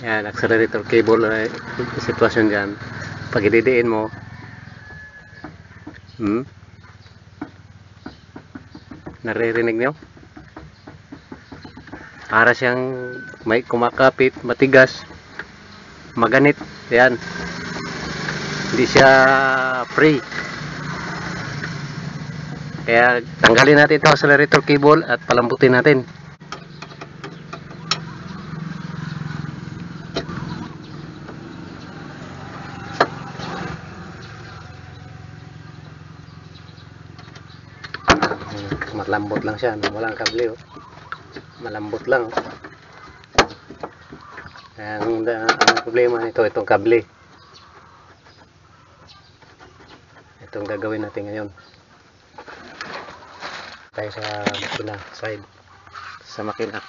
Yan, accelerator cable ay sitwasyon dyan. Pag ididiin mo, naririnig nyo? Para siyang may kumakapit, matigas, maganit. Yan. Hindi siya free. Kaya tanggalin natin itong accelerator cable at palambutin natin. Malambot lang siya, walang kable, oh. Malambot lang, oh. Ang problema nito, itong kable. Itong gagawin natin ngayon. Tayo sa makina, side sa makina.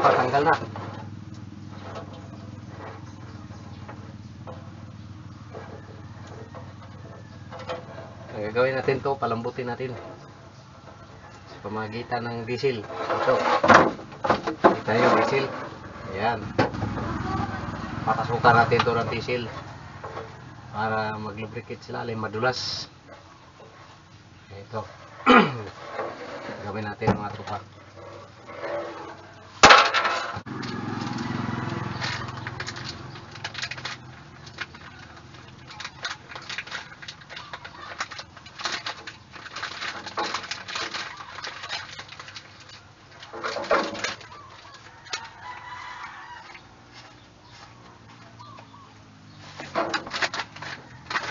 Tanggal na. Ang gagawin natin to, palambutin natin sa pamagitan ng diesel. Ito. Kita nyo, diesel. Ayan. Papasukan natin to ng diesel para mag-lubricate sila, alay madulas. Ito. Gawin natin mga tropa.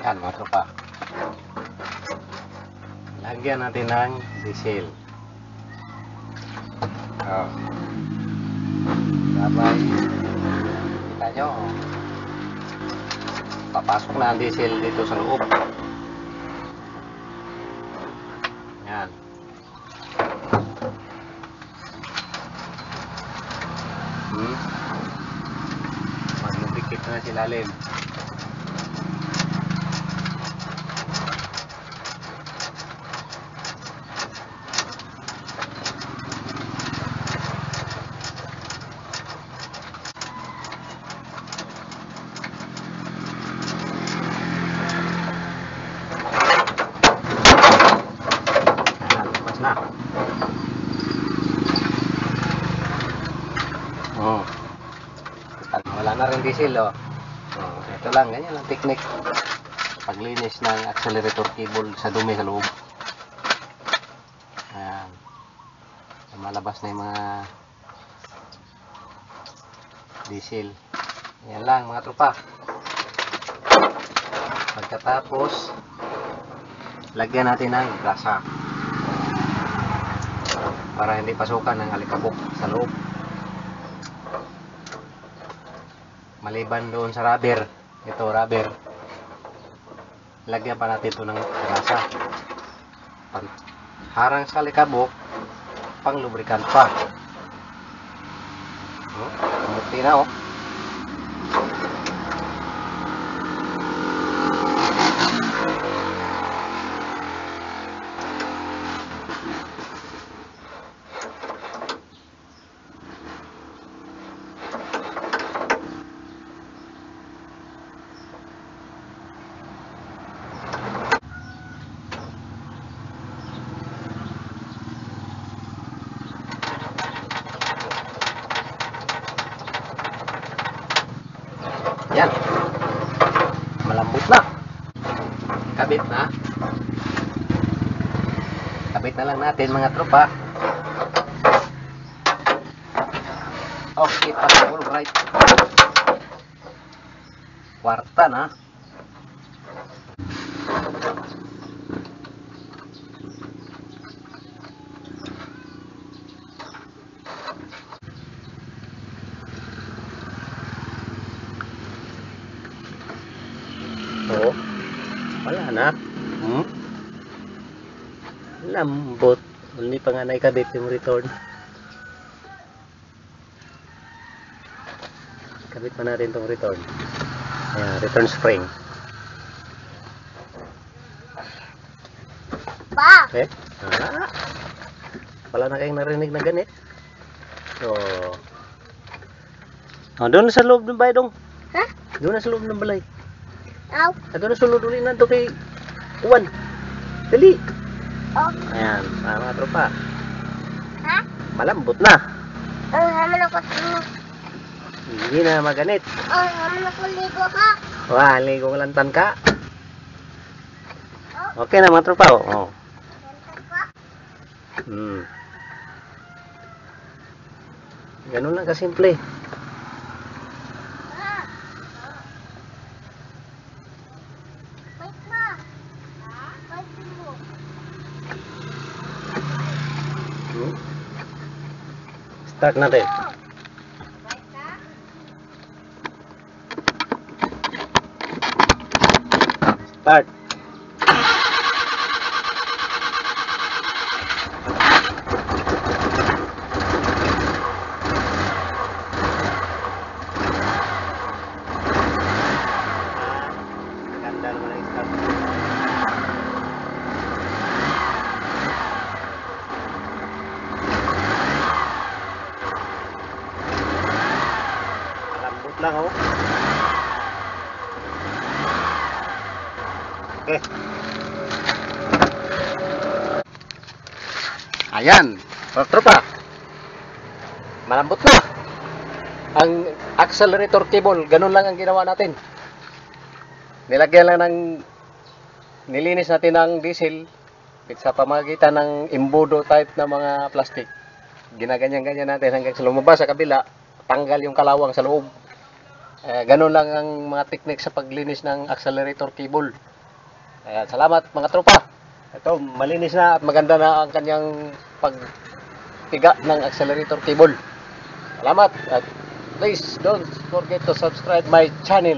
Yan mga tropa. Lagyan natin ng diesel. Oh. Sabay. Kita nyo. Papasok na ang diesel dito sa loob. Yan. Mag-lubricate na sa ilalim. Wala na rin diesel, oh. Ito lang, ganyan ang technique paglinis ng accelerator cable sa dumi sa loob. Ayan. Malabas na yung mga diesel. Yan lang mga tropa. Pagkatapos lagyan natin ng grasa para hindi pasukan ng alikabok sa loob. Maliban doon sa rubber, ito rubber, lagyan pa natin ito ng grasa harang sa alikabok, pang lubricant pa. Kamuti na, oh. Yan. Malambot na. Kabit na. Kabit na lang natin mga tropa. Okay, all right. kwarta na. Oo. Wala na. Lambot. Hindi pa nga naikabit yung return. Kabit pa natin itong return. Ayan, return spring. Pa! Okay? Wala na kayong narinig na ganit. So, doon sa loob ng balay dong. Ha? Doon na sa loob ng balay. Aw. Doon na sulod ulit na ito kay Juan. Dali. Oh. Ayan, mga tropa. Ha? Malambot na. Ang haman ako Hindi na maganit. Ang haman ako ligo ha. Wah, ligong lantan ka. Okay na mga tropa. Oh. Ganun lang kasimple. Wait ma. Wait mo. Start natin. Start. Ganda naman ang start. Malambot lang oh. Okay. Ayan, mga tropa. Malambot na. Ang accelerator cable, ganun lang ang ginawa natin. Nilagyan lang nilinis natin ng diesel sa pamagitan ng imbudo type na mga plastic. Ginaganyan-ganyan natin hanggang sa lumabas sa kabila, tanggal yung kalawang sa loob. Ganun lang ang mga technique sa paglinis ng accelerator cable. Salamat mga tropa. Ito, malinis na at maganda na ang kanyang pagpiga ng accelerator cable. Salamat at please don't forget to subscribe my channel.